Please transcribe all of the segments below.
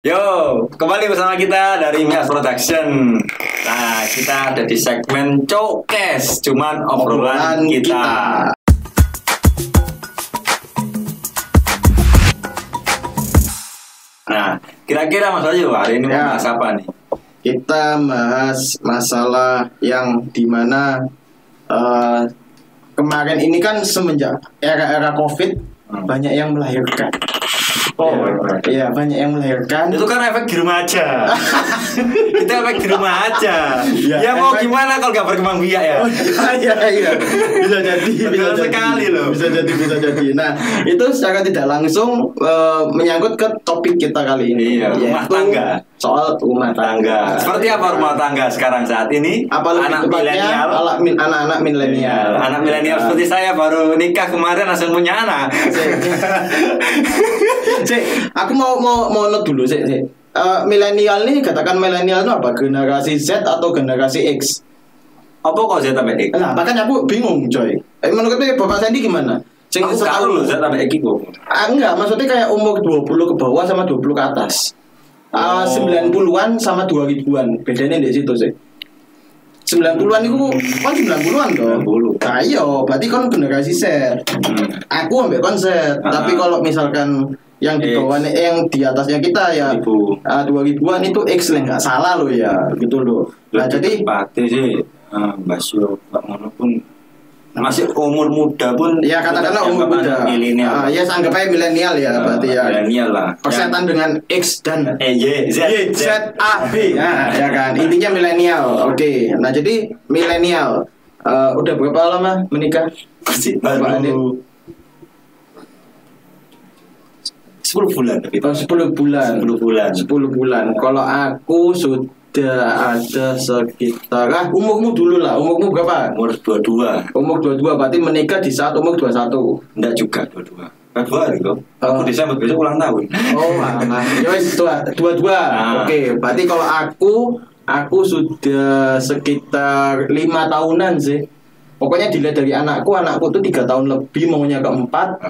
Yo, kembali bersama kita dari Mias Production. Nah, kita ada di segmen Cokes, cuman obrolan kita. Nah, kira-kira Mas Ayu hari ini mau bahas apa nih? Kita bahas masalah yang dimana kemarin ini kan semenjak era-era COVID banyak yang melahirkan. Oh, iya banyak yang melahirkan. Itu kan efek di rumah aja. Kita efek di rumah aja. Ya mau gimana kalau nggak berkembang biak ya? Oh, iya. Bisa jadi. Betul sekali loh. Bisa jadi. Nah, itu secara tidak langsung menyangkut ke topik kita kali ini. Iya, rumah tangga. Soal rumah tangga. Seperti apa rumah tangga sekarang saat ini? Apa anak milenial, anak-anak milenial. Anak milenial seperti saya baru nikah kemarin langsung punya anak. Aku mau note dulu sih. Milenial nih, katakan milenial itu apa? Generasi Z atau generasi X? Apa kok Z sampai X? Nah, makanya aku bingung, coy. Menurutnya Bapak Sandi gimana? Aku tahu loh Z sampai X kok. Enggak, maksudnya kayak umur 20 ke bawah sama 20 ke atas. 90-an sama 2000-an. Bedanya di situ sih. 90-an itu kan 90-an dong. 90. Nah, iya, berarti kan generasi Z. Aku ambil konsep. Tapi kalau misalkan yang di bawahnya, yang di atasnya kita ya 2000-an itu X lah, nggak salah loh ya, gitu loh. Nah, jadi pasti sih Mbak Syo, Mbak Mono pun masih umur muda pun ya, katakanlah umur muda milenial. Ya anggap aja milenial ya, berarti ya milenial lah. Persetan dengan X dan Y, Z, A, B. Nah, ya kan, intinya milenial. Oke. Nah, jadi milenial udah berapa lama menikah? Baru 10 bulan. 10 bulan. Kalau aku sudah ada sekitar umurmu dulu lah. Umurmu berapa? Umur 22. Umur 22 berarti menikah di saat umur 21. Enggak juga 22. 22 hari kok. Aku Desember besok ulang tahun. Oh, alah. Ya wis 22. Oke, berarti kalau aku sudah sekitar 5 tahunan sih. Pokoknya dilihat dari anakku tuh 3 tahun lebih, maunya keempat.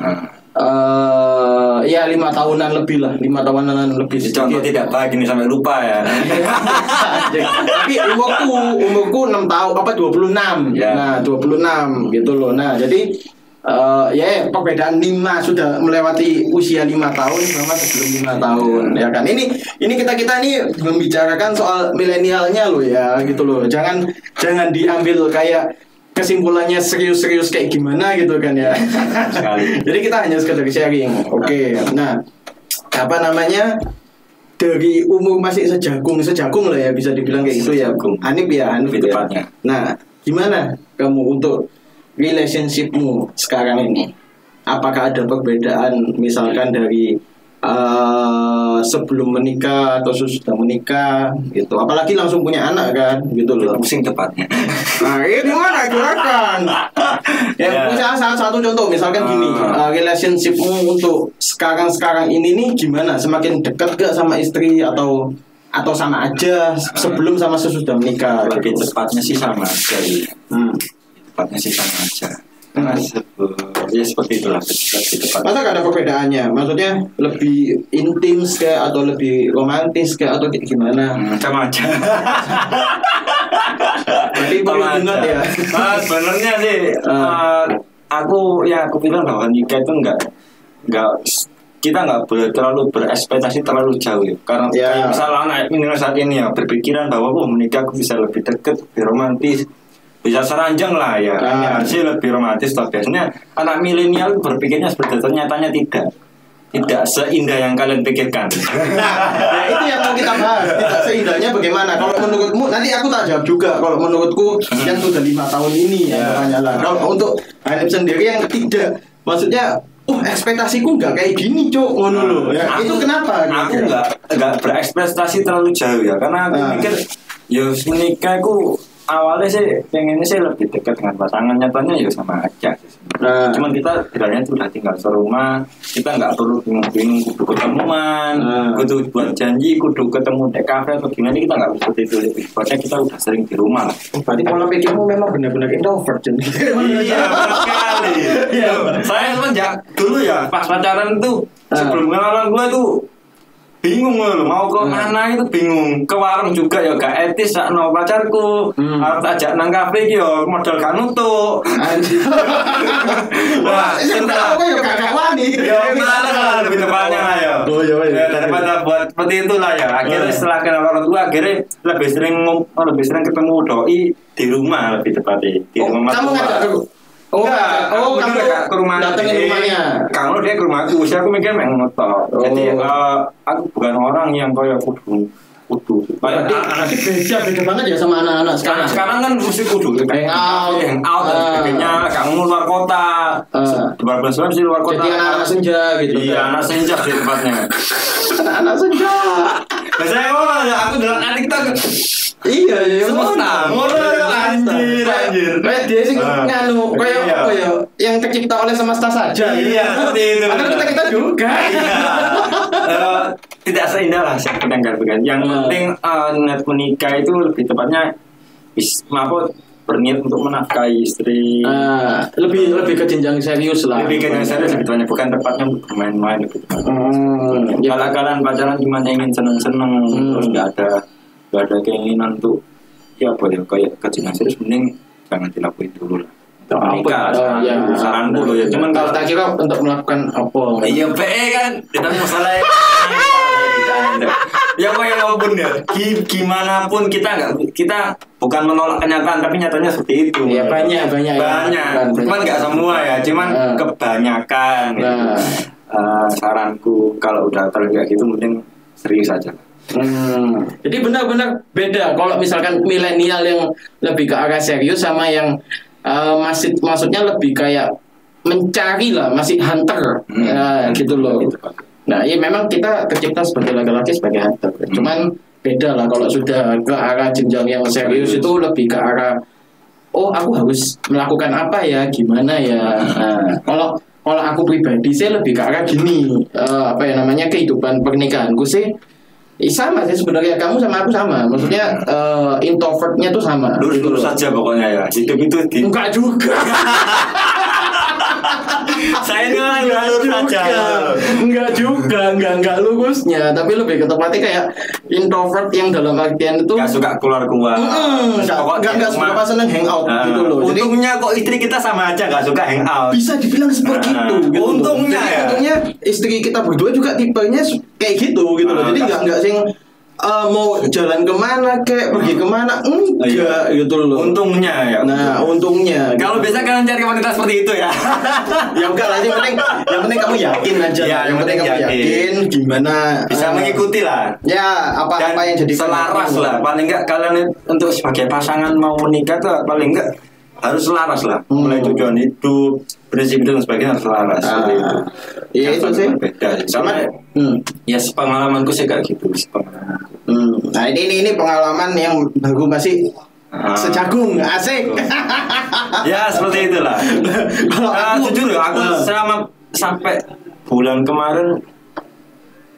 Ya 5 tahunan lebih lah, 5 tahunan lebih. Contoh tidak baik ini sampai lupa ya. Tapi umurku 6 tahun, 26. Ya. Nah, 26 gitu loh. Nah, jadi ya perbedaan 5 sudah melewati usia 5 tahun sama sebelum 5 tahun ya kan. Ini kita nih membicarakan soal milenialnya loh ya, gitu loh. Jangan diambil kayak kesimpulannya serius-serius kayak gimana gitu kan ya. Jadi kita hanya sekedar sharing. Oke. Nah, apa namanya, dari umur masih sejagung lah ya, bisa dibilang kayak gitu ya. Hanif ya. Tepatnya. Nah, gimana kamu untuk relationshipmu sekarang ini? Apakah ada perbedaan misalkan dari sebelum menikah atau sudah menikah gitu? Apalagi langsung punya anak kan, gitu loh. Pusing tepatnya. Nah, ini gimana gerakan? Ya, misalnya salah satu contoh, misalkan gini, relationshipmu untuk sekarang ini nih gimana? Semakin dekat gak sama istri atau sama aja sebelum sama sesudah menikah? Lebih tepatnya sih sama aja. Tepatnya sih sama aja. Karena ya seperti itulah. Masa gak ada perbedaannya? Maksudnya lebih intim kayak atau lebih romantis kayak atau gimana? Sama aja. Jadi perlu ingat ya. Sebenarnya sih aku bilang bahwa nikah itu enggak kita nggak boleh terlalu berekspektasi terlalu jauh ya. Karena misalnya anak milenial saat ini ya berpikiran bahwa menikah aku bisa lebih dekat, lebih romantis, bisa seranjang lah ya. Sih lebih romantis lah. Biasanya anak milenial berpikirnya seperti ternyatanya tidak seindah yang kalian pikirkan. Nah, itu yang mau kita bahas. Tidak seindahnya bagaimana? Kalau menurutmu, nanti aku tak jawab juga. Kalau menurutku yang sudah 5 tahun ini ya. Kalau untuk Hanif sendiri yang tidak, maksudnya ekspektasiku nggak kayak gini, Cok, ngono loh. Ya, itu kenapa? Aku nggak berekspektasi terlalu jauh ya, karena aku mikir ya menikah aku awalnya sih pengennya sih lebih dekat dengan pasangan, nyatanya ya sama aja. Cuman kita tidaknya itu udah tinggal serumah, kita nggak perlu bingung-bingung kudu ketemuan, kudu buat janji, kudu ketemu di kafe atau gimana, kita nggak seperti itu. Pokoknya kita udah sering di rumah lah. Berarti pola pikirmu memang benar-benar introvert. Iya, benar sekali. Saya semenjak dulu ya pas pacaran tuh sebelum kenalan gue tuh bingung loh mau ke mana itu bingung, ke warung juga ya gak etis sakno pacarku harus ajak nang kafe yo modal gak nutuk. Wah sebentar aku ya gak wani ya malah lebih tepatnya lah ya. Oh iya daripada buat seperti itulah ya akhirnya setelah kenal orang tua akhirnya lebih sering ketemu doi di rumah lebih tepatnya di rumah kamu ngajak aku. Kamu ke rumah datengin rumahnya. Kalau dia ke rumahku, aku mikir main motor. Jadi aku bukan orang yang kayak kudu. Berarti beda banget ya sama anak-anak sekarang. Sekarang kan mesti kudu hang out dan sebagainya. Kamu luar kota. Beberapa sih luar kota. Jadi anak-anak senja gitu. Iya, anak senja sih tempatnya. Anak senja. Biasanya aku dengan adik kita. Iya, semesta. Anjir. Kayak dia sih nganu, kayak apa ya? Yang tercipta oleh semesta saja. Iya, seperti itu. Padahal kita juga. Tidak seindah lah saya pendengar-pendengar. Yang penting niat menikah itu lebih tepatnya berniat untuk menafkahi istri. Lebih ke jenjang serius lah. Lebih ke jenjang serius sebetulnya, bukan tepatnya untuk bermain-main gitu. Kalau kalian pacaran cuma ingin seneng-seneng terus nggak ada keinginan untuk ya apa ya kayak ke jenjang serius, mending jangan dilakuin dulu lah. Nikah, saranku loh ya. Cuman kalau tak kira untuk melakukan apa? Iya, kan kita masalah ya walaupun ya gimana pun kita bukan menolak kenyataan tapi nyatanya seperti itu ya banyak cuman nggak semua ya cuman kebanyakan saranku kalau udah kayak gitu mending serius aja. Jadi benar-benar beda kalau misalkan milenial yang lebih ke arah serius sama yang maksudnya lebih kayak mencari lah, masih hunter gitu loh. Nah, ya memang kita tercipta sebagai laki-laki sebagai hunter. Cuman beda lah kalau sudah ke arah jenjang yang serius itu lebih ke arah aku harus melakukan apa ya, gimana ya. Nah, kalau aku pribadi saya lebih ke arah gini, kehidupan pernikahanku sih sama sih sebenarnya, kamu sama aku sama. Maksudnya introvertnya tuh sama. Lurus saja pokoknya ya. Hidup itu enggak juga. Saya ini orang lurus saja. Enggak lurusnya, tapi lebih ke tepatnya kayak introvert yang dalam artian itu enggak suka keluar. Enggak suka seneng hangout gitu loh. Untungnya kok istri kita sama aja enggak suka hangout. Bisa dibilang seperti itu gitu. Untungnya istri kita berdua juga tipenya kayak gitu loh. Jadi enggak sing mau jalan kemana pergi kemana enggak gitu loh. Untungnya ya. Nah, untungnya. Kalau biasa kalian cari wanita seperti itu ya. Ya enggak lah, yang penting kamu yakin aja. Ya, yang penting kamu yakin gimana bisa mengikuti lah. Ya, apa yang jadi selaras lah. Paling enggak kalian untuk sebagai pasangan mau menikah tuh paling enggak harus selaras lah. Mulai tujuan hidup, prinsip dan sebagainya harus selaras. Iya itu sih. Beda. Sama ya pengalamanku sih kayak gitu. Nah ini pengalaman yang baru masih sejagung, asik. Ya seperti itulah. Kalau jujur aku sampai bulan kemarin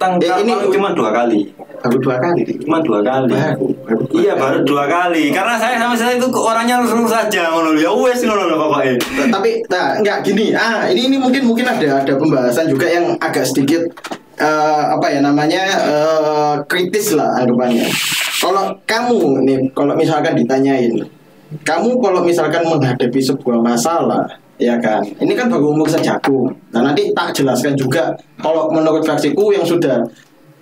ini cuma 2 kali. Baru 2 kali. Cuma 2 kali. Iya baru 2 kali. Karena saya sama saya itu orangnya lurus saja ngono. Ya wes ngono pokoknya. Tapi enggak gini. Ini mungkin ada pembahasan juga yang agak sedikit kritis lah anggapannya. Kalau kamu nih, kalau misalkan ditanyain, kamu kalau misalkan menghadapi sebuah masalah, ya kan, ini kan baru umur sejagung. Nah nanti tak jelaskan juga. Kalau menurut versiku yang sudah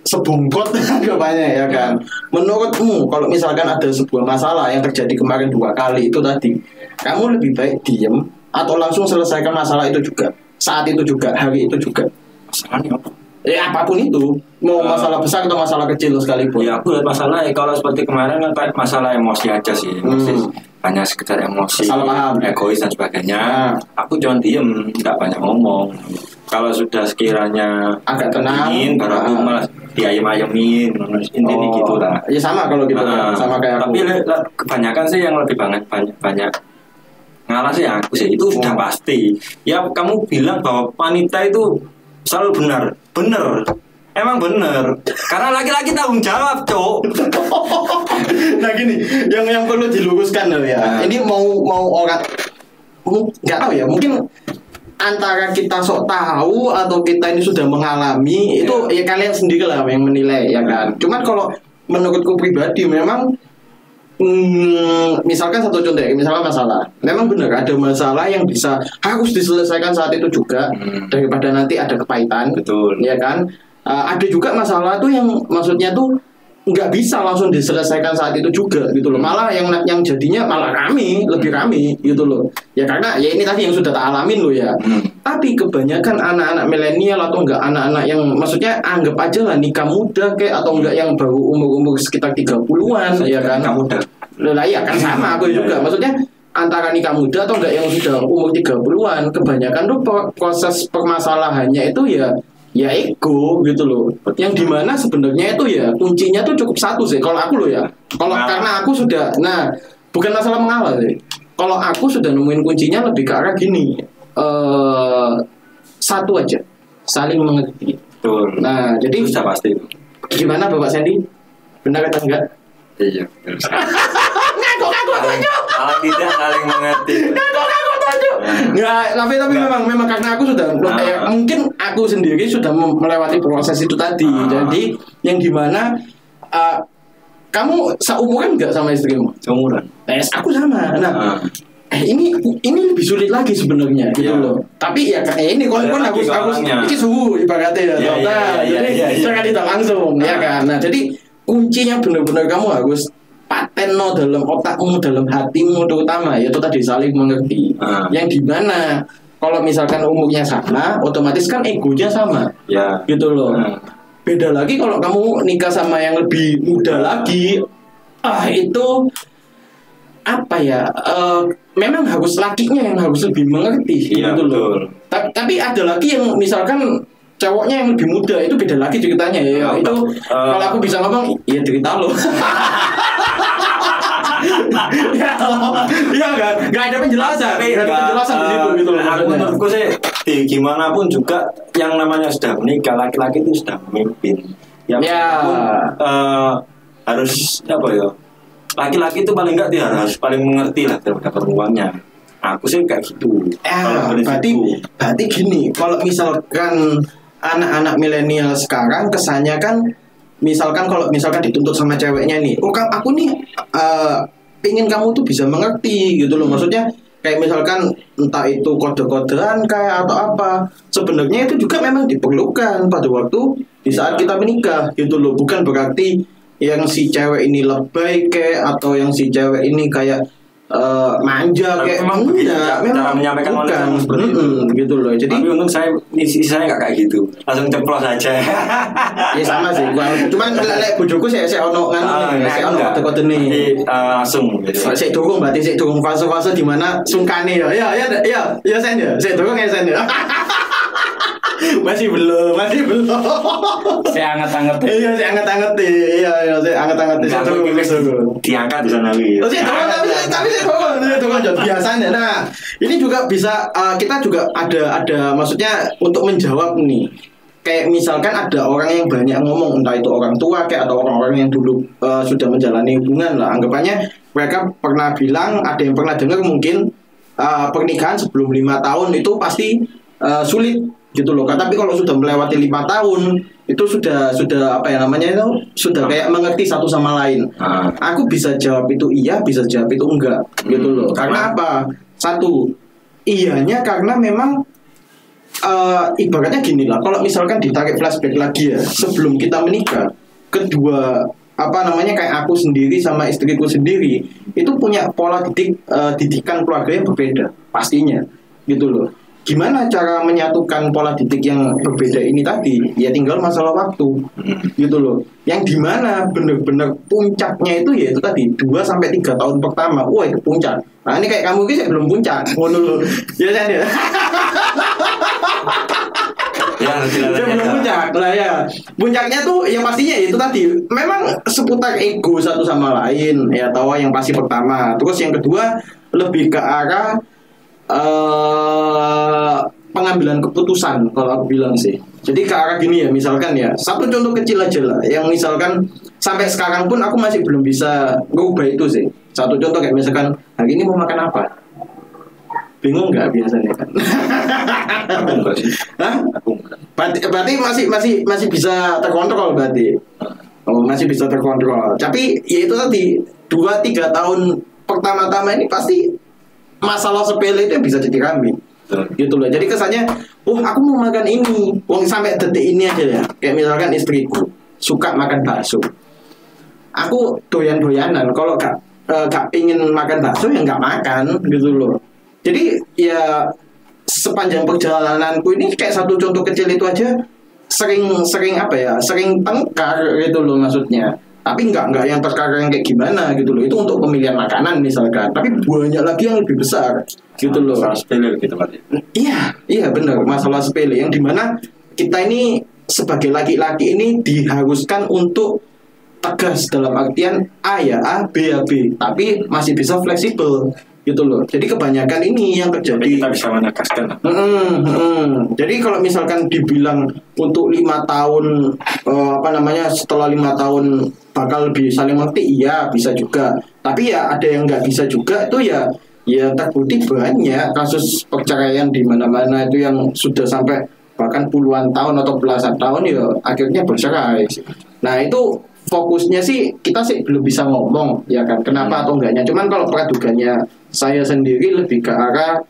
sebungkot anggapannya ya kan. Menurutmu kalau misalkan ada sebuah masalah yang terjadi kemarin 2 kali itu tadi, kamu lebih baik diem atau langsung selesaikan masalah itu juga saat itu juga, hari itu juga? Masalahnya apa? Ya apapun itu, mau masalah besar atau masalah kecil sekalipun. Ya aku lihat masalah kalau seperti kemarin kan kayak masalah emosi aja sih, hanya sekedar emosi, egois dan sebagainya. Aku jangan diem, nggak banyak ngomong. Kalau sudah sekiranya agak tenang, baru aku malah diayem-ayemin, intinya gitu lah. Ya sama kalau gitu, sama kayak aku. Tapi kebanyakan sih yang lebih banyak ngalah sih aku sih itu sudah pasti. Ya kamu bilang bahwa wanita itu selalu benar, emang benar. Karena laki-laki tanggung jawab, Cok. Nah gini, yang perlu diluruskan loh ya. Ini mau orang nggak tahu ya, mungkin antara kita sok tahu atau kita ini sudah mengalami itu ya kalian sendiri lah yang menilai ya kan. Cuman kalau menurutku pribadi memang misalkan satu contoh ya, misalnya masalah memang benar ada masalah yang bisa harus diselesaikan saat itu juga daripada nanti ada kepahitan. Betul. Ya kan. Ada juga masalah tuh yang maksudnya tuh nggak bisa langsung diselesaikan saat itu juga gitu loh, malah yang jadinya malah lebih rame gitu loh ya, karena ya ini tadi yang sudah tak alamin loh ya. Tapi kebanyakan anak-anak milenial atau enggak anak-anak yang maksudnya anggap aja lah nikah muda kayak atau enggak yang baru umur sekitar 30-an ya kan, muda lah ya kan sama aku juga maksudnya antara nikah muda atau enggak yang sudah umur 30-an, kebanyakan tuh proses permasalahannya itu ya ego gitu loh, yang dimana sebenarnya itu ya kuncinya tuh cukup satu sih kalau aku loh ya, kalau karena aku sudah bukan masalah mengalah sih, kalau aku sudah nemuin kuncinya lebih ke arah gini, satu aja, saling mengerti. Betul. Nah jadi sudah pasti gimana Bapak Sandy, benar atau enggak? Iya. Ngaku kalau tidak saling mengerti. Nggak, tapi memang karena aku sudah mungkin aku sendiri sudah melewati proses itu tadi. Jadi yang dimana kamu seumuran nggak sama istrimu? Seumuran. Aku sama. Nah, ini lebih sulit lagi sebenarnya gitu loh. Tapi ya kayak ini kon aku ini suhu ibaratnya ya. Jadi jangan tidak langsung ya kan. Nah, jadi kuncinya benar-benar kamu harus paten dalam otakmu, dalam hatimu terutama yaitu tadi saling mengerti. Yang dimana kalau misalkan umurnya sama, otomatis kan egonya sama, gitu loh. Beda lagi kalau kamu nikah sama yang lebih muda lagi, itu apa ya? Memang harus lakinya yang harus lebih mengerti, gitu loh. Tapi ada lagi yang misalkan cowoknya yang lebih muda itu beda lagi ceritanya ya. Itu kalau aku bisa ngomong, ya cerita lo. Ya kan, nggak ada penjelasan, di situ gitu loh. Aku menurutku sih, gimana pun juga yang namanya sudah menikah, laki-laki itu sudah memimpin. Harus apa ya? Laki-laki itu paling nggak dia harus paling mengerti lah terhadap perempuannya. Aku sih kayak gitu. Berarti gini, kalau misalkan anak-anak milenial sekarang kesannya kan kalau misalkan dituntut sama ceweknya nih, aku nih pengen kamu tuh bisa mengerti gitu loh, maksudnya kayak misalkan entah itu kode-kodean kayak atau apa, sebenarnya itu juga memang diperlukan pada waktu di saat kita menikah gitu loh, bukan berarti yang si cewek ini lebay kayak atau yang si cewek ini kayak manja kayak enggak, memang menyampaikan bukan gitu loh. Jadi tapi untung saya nggak kayak gitu, langsung ceplos aja. Ya sama sih, cuman lek bojoku saya ono saya ono kode-kode nih langsung saya durung fase-fase di mana sungkane ya sen ya saya durung ya sen ya. Masih belum. Saya anget-anget. Iya, saya anget-anget. Saya diangkat di sana tapi saya turun biasanya. Nah, ini juga bisa kita juga ada maksudnya untuk menjawab nih. Kayak misalkan ada orang yang banyak ngomong, entah itu orang tua kayak atau orang-orang yang dulu sudah menjalani hubungan lah. Anggapannya mereka pernah bilang, ada yang pernah dengar mungkin pernikahan sebelum 5 tahun itu pasti sulit gitu loh. Tapi kalau sudah melewati 5 tahun itu sudah apa ya namanya itu sudah kayak mengerti satu sama lain. Aku bisa jawab itu iya, bisa jawab itu enggak gitu loh. Karena apa? Satu, iyanya karena memang ibaratnya gini lah. Kalau misalkan ditarik flashback lagi ya, sebelum kita menikah, kedua apa namanya kayak aku sendiri sama istriku sendiri itu punya pola didikan keluarga yang berbeda pastinya gitu loh. Gimana cara menyatukan pola didik yang berbeda ini tadi? Ya tinggal masalah waktu gitu loh. Yang dimana benar-benar puncaknya itu ya itu tadi 2-3 tahun pertama. Wah itu puncak. Nah ini kayak kamu ini belum puncak. Ngono loh. Ya kan ya. Belum puncak lah ya. Puncaknya tuh yang pastinya itu tadi memang seputar ego satu sama lain ya, tahu yang pasti pertama. Terus yang kedua lebih ke arah pengambilan keputusan kalau aku bilang sih. Jadi ke arah gini ya, misalkan ya satu contoh kecil aja lah, yang misalkan sampai sekarang pun aku masih belum bisa ngubah itu sih. Satu contoh kayak misalkan hari ini mau makan apa, Bingung nggak biasanya kan? Aku enggak sih. Hah? Aku enggak. Berarti masih bisa terkontrol berarti. Oh, masih bisa terkontrol. Tapi ya itu tadi 2-3 tahun pertama-tama ini pasti masalah sepele itu bisa jadi rame. Gitu loh. Jadi kesannya, aku mau makan ini. Sampai detik ini aja ya. Kayak misalkan istriku suka makan bakso. Aku doyan-doyanan. Kalau gak pingin makan bakso ya nggak makan gitu loh. Jadi ya sepanjang perjalananku ini kayak satu contoh kecil itu aja sering tengkar gitu loh maksudnya. Tapi nggak yang perkara yang kayak gimana gitu loh. Itu untuk pemilihan makanan misalkan. Tapi banyak lagi yang lebih besar gitu loh. Masalah sepele gitu kan. Iya benar, masalah sepele yang dimana kita ini sebagai laki-laki ini diharuskan untuk tegas dalam artian A ya A, B ya B, tapi masih bisa fleksibel gitu loh. Jadi kebanyakan ini yang terjadi. Tapi kita bisa menegaskan. Jadi kalau misalkan dibilang untuk 5 tahun setelah 5 tahun bakal lebih saling mengerti, iya bisa juga. Tapi ya ada yang nggak bisa juga itu ya terbukti banyak kasus perceraian di mana-mana itu yang sudah sampai bahkan puluhan tahun atau belasan tahun ya akhirnya bercerai. Nah itu fokusnya sih kita sih belum bisa ngomong ya kan kenapa atau enggaknya. Cuman kalau pradugannya saya sendiri lebih ke arah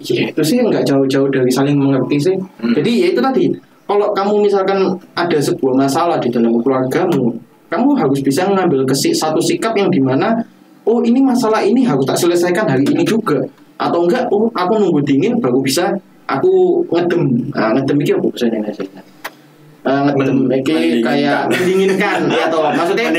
ya itu sih nggak jauh-jauh dari saling mengerti sih. Jadi ya itu tadi, kalau kamu misalkan ada sebuah masalah di dalam keluargamu, kamu harus bisa mengambil satu sikap yang dimana ini masalah ini harus tak selesaikan hari ini juga, atau enggak aku nunggu dingin baru bisa aku ngedem. Ngedem itu apa bahasa Indonesia? Ngedem iki kayak mendinginkan atau maksudnya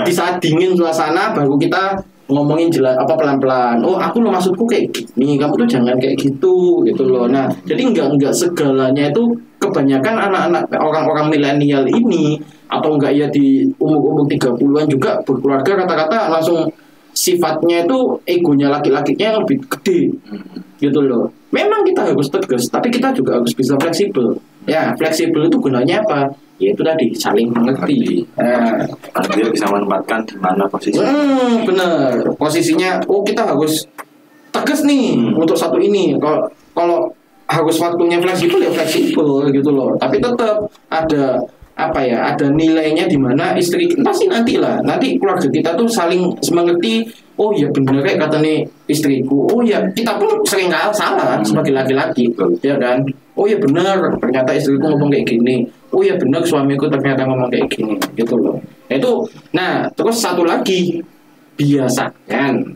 di saat dingin suasana baru kita ngomongin jelas pelan-pelan. Aku lo maksudku kayak gini, kamu tuh jangan kayak gitu loh. Nah, jadi enggak segalanya itu kebanyakan anak-anak orang-orang milenial ini atau enggak ya di umur 30-an juga berkeluarga rata-rata langsung sifatnya itu egonya laki-lakinya yang lebih gede gitu loh. Memang kita harus tegas, tapi kita juga harus bisa fleksibel. Ya, fleksibel itu gunanya apa? Ya itu tadi, saling mengerti. Dia bisa menempatkan di mana posisinya. Bener. Posisinya, kita harus tegas nih untuk satu ini. Kalau harus waktunya fleksibel ya fleksibel gitu loh. Tapi tetap ada ada nilainya di mana istri pasti nanti keluarga kita tuh saling mengerti. Oh ya bener ya kata nih istriku. Oh ya kita pun sering salah sebagai laki-laki, ya kan. Oh ya benar ternyata istriku ngomong kayak gini. Oh ya benar suamiku ternyata ngomong kayak gini gitu loh. Nah terus satu lagi, biasakan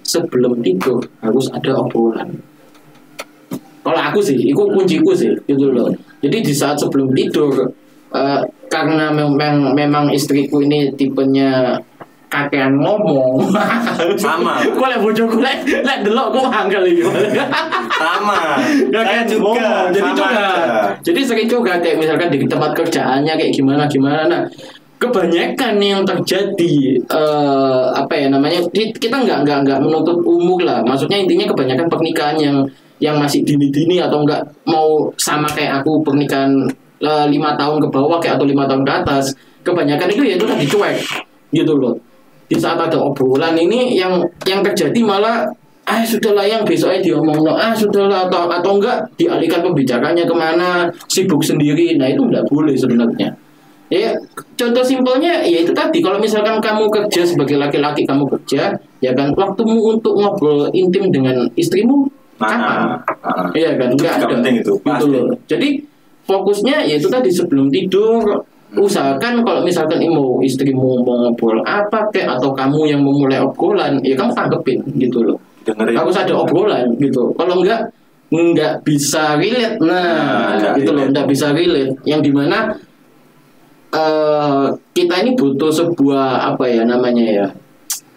sebelum tidur harus ada obrolan. Kalau aku sih, itu kunciku sih gitu loh. Jadi di saat sebelum tidur karena memang istriku ini tipenya kakean ngomong sama. Gue liat bojoku liat delok gue angkel gitu. Sama. Saya juga. Jadi sering juga kayak misalkan di tempat kerjaannya kayak gimana. Nah, kebanyakan yang terjadi kita nggak menuntut umur lah. Maksudnya intinya kebanyakan pernikahan yang masih dini-dini atau enggak mau sama kayak aku pernikahan 5 tahun ke bawah kayak atau 5 tahun ke atas, kebanyakan itu ya itu tadi cuek gitu loh. Di saat ada obrolan ini yang terjadi malah sudahlah yang besoknya diomong sudahlah atau enggak dialihkan pembicaraannya kemana, sibuk sendiri. Nah itu enggak boleh sebenarnya. Ya contoh simpelnya ya itu tadi, kalau misalkan kamu kerja sebagai laki-laki, kamu kerja ya kan, waktumu untuk ngobrol intim dengan istrimu kapan? Iya kan, enggak ada itu gitu loh. Jadi fokusnya ya itu tadi sebelum tidur. Usahakan kalau misalkan istrimu mau ngobrol apa kayak atau kamu yang memulai obrolan, ya kamu tanggepin gitu loh. Harus ada obrolan gitu. Kalau enggak bisa relate. Gitu loh, enggak bisa relate. Yang dimana kita ini butuh sebuah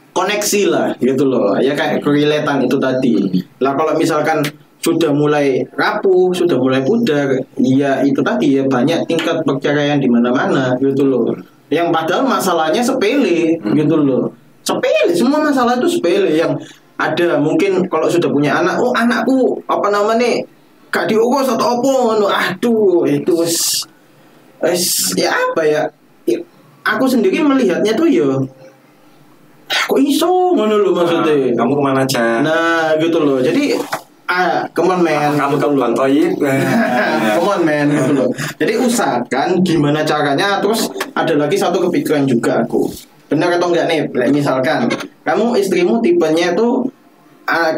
koneksi lah gitu loh. Ya kayak kerelatean itu tadi. Lah kalau misalkan sudah mulai rapuh, sudah mulai pudar, ya itu tadi ya banyak tingkat perceraian di mana-mana gitu loh. Yang padahal masalahnya sepele gitu loh. Sepele, semua masalah itu sepele. Yang ada mungkin kalau sudah punya anak, anakku gak diurus atau apa, aduh itu ya apa ya. Aku sendiri melihatnya tuh ya kok iso ngono lho maksudnya. Kamu kemana aja? Nah, gitu loh. Jadi come on man. Kamu ke Bang Toyib. Come on man gitu loh. Jadi usahakan gimana caranya. Terus ada lagi satu kepikiran juga aku. Benar atau enggak nih? Misalkan kamu istrimu tipenya tuh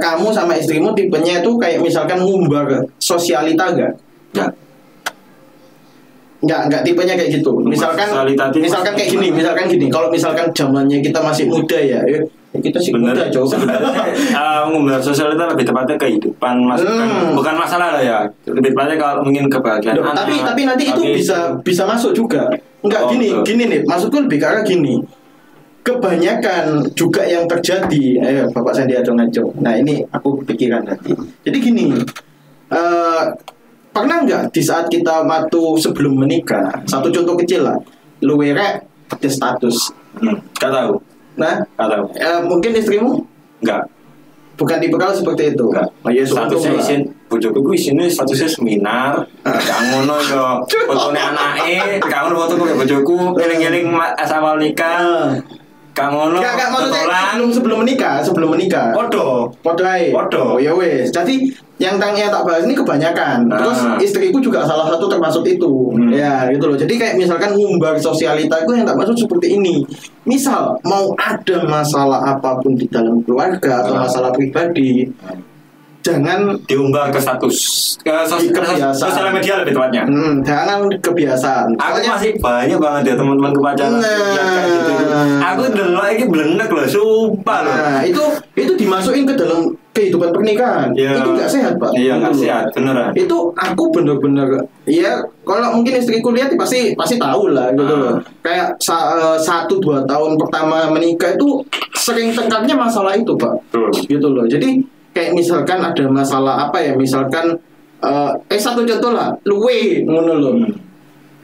kamu sama istrimu tipenya itu kayak misalkan ngumbar sosialita enggak? Enggak tipenya kayak gitu. Misalkan kayak gini, kalau misalkan zamannya kita masih muda ya kita sih bener, muda coba. Ngumbar sosialita lebih tepatnya kehidupan bukan masalah lah ya. Lebih tepatnya kalau mungkin kebahagiaan anak. Tapi nanti itu bisa masuk juga. Enggak gini nih, maksudku lebih ke arah gini. Kebanyakan juga yang terjadi, Bapak Sandiaga Uno. Nah ini aku pikiran nanti. Jadi gini, pernah nggak di saat kita sebelum menikah, satu contoh kecil lah, lu werek ada status. Gak tahu. Nah, gak tahu. Mungkin istrimu? Enggak. Bukan tipe kalau seperti itu. Enggak. Ya, statusnya isin, bojoku ku isine statusnya seminar. Gak ngono yo. Fotone anake, gak ngono fotoku bojoku, eling-eling asal nikah. Kamu maksudnya sebelum menikah. Podo ae. Oh ya wes. Jadi yang tak bahas ini kebanyakan. Terus istriku juga salah satu termasuk itu. Ya gitu loh. Jadi kayak misalkan ngumbar sosialita itu yang tak maksud seperti ini. Misal mau ada masalah apapun di dalam keluarga atau masalah pribadi, jangan diumbar ke status sosial media lebih tepatnya. Jangan kebiasaan. Aku masih banyak banget ya teman-teman kepacaran yang kayak gitu. Aku delok iki blendek loh, sumpah loh. Nah, itu dimasukin ke dalam kehidupan pernikahan. Itu gak sehat, Pak. Iya, gak sehat, beneran. Itu aku bener-bener ya kalau mungkin istriku lihat pasti tahu lah gitu loh. Kayak 1-2 tahun pertama menikah itu sering tengkarnya masalah itu, Pak. Gitu loh. Jadi kayak misalkan ada masalah apa ya, misalkan satu contoh lah, luwe ngono loh.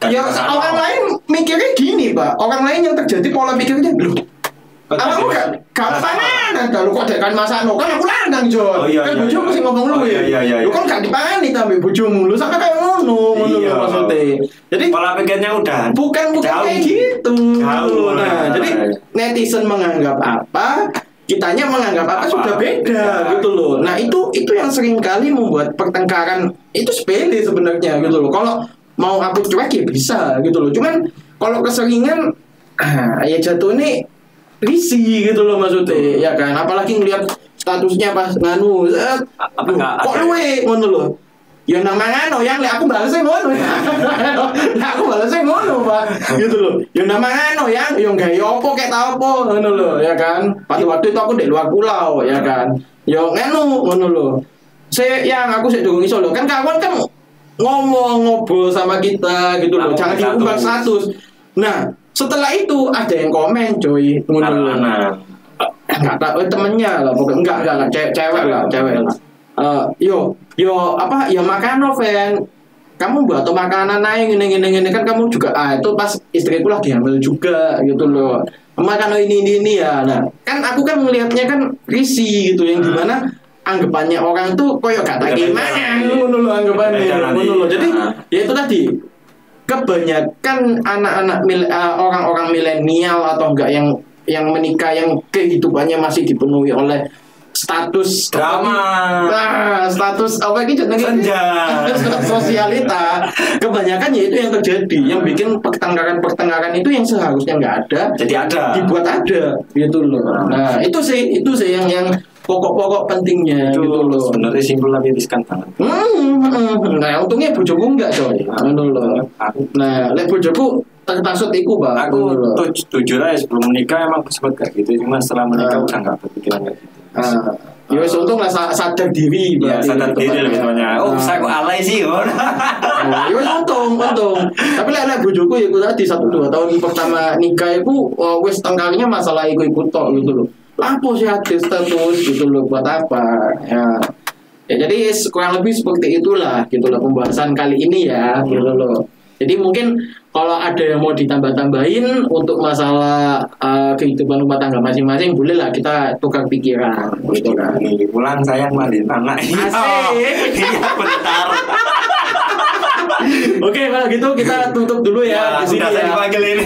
Ya orang lain mikirnya gini, Pak. Orang lain yang terjadi pola pikirnya, loh, aku gak panganan dah, lu kok dekan masakno kan aku lanang Jon. Kan bojomu sing ngomong luwe. Lu kan gak dipangani tambe bojomu, lu sampe kayak ngono maksudnya. Jadi pola pikirnya udah bukan kayak gitu. Nah, jadi netizen menganggap apa, kitanya menganggap apa sudah beda gitu loh. Nah itu yang sering kali membuat pertengkaran itu sepele sebenarnya gitu loh. Kalau mau aku cuek ya bisa gitu loh. Cuman kalau keseringan ya jatuhnya risih gitu loh maksudnya, ya kan. Apalagi ngeliat statusnya pas nganu, kok luwe ngono loh. Ya nama ngono yang aku balesnya ngono. Aku balesnya ngono, Pak. Gitu loh. Ya nama ngono yang gawe opo kayak tau opo ngono loh, ya kan. Pada waktu itu aku di luar pulau, ya kan. Ya ngono loh. Aku sik durung iso loh. Kan kawan kan ngobrol sama kita gitu loh. Jangan diumbar status. Nah, setelah itu ada yang komen, coy. Ngono loh. Enggak tahu temennya lah, pokoknya enggak cewek lah. Yo makan Noven. Kamu buat makanan naik gini kan kamu juga itu pas istriku lagi hamil juga gitu loh. Makan ini ya. Nah, kan aku kan melihatnya kan risih gitu yang dimana anggapannya orang tuh koyo gak tak gimana ngono loh anggapannya. Ngono loh. Jadi ya itu tadi kebanyakan anak-anak orang-orang milenial atau enggak yang menikah yang kehidupannya masih dipenuhi oleh status drama, status apa gitu senja, sosialita. Kebanyakan ya itu yang terjadi, yang bikin pertengkaran itu yang seharusnya nggak ada, jadi ada, dibuat ada gitu loh. Nah itu sih yang pokok-pokok pentingnya itu, gitu loh. Sebenarnya simpel tapi riskan banget. Nah untungnya bojoku enggak coy, gitu loh. Nah lek bojoku tertasut iku, Pak. Aku jujur aja sebelum menikah emang sempat kayak gitu, cuma setelah menikah udah nggak berpikiran kayak gitu. Ya untung lah sadar diri. Ya sadar diri lebih banyak. Oh saya kok alay sih. Ya untung. Tapi lek bojoku ya tadi 1-2 tahun pertama nikah iku wis tengkarnya masalah iku tok gitu loh. Lapo sih ada status gitu loh, buat apa ya jadi kurang lebih seperti itulah gitu loh pembahasan kali ini ya gitu loh. Jadi mungkin kalau ada yang mau ditambah-tambahin untuk masalah kehidupan rumah tangga masing-masing, boleh lah kita tukar pikiran gitu kan. Pulang sayang mandi anak. Asik. Iya bentar. Oke, kalau gitu kita tutup dulu ya. Sudah saya dipanggil ini.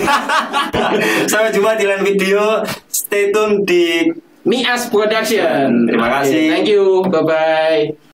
Sampai jumpa di lain video. stay tune di Mias Production. Terima kasih. Thank you. Bye bye.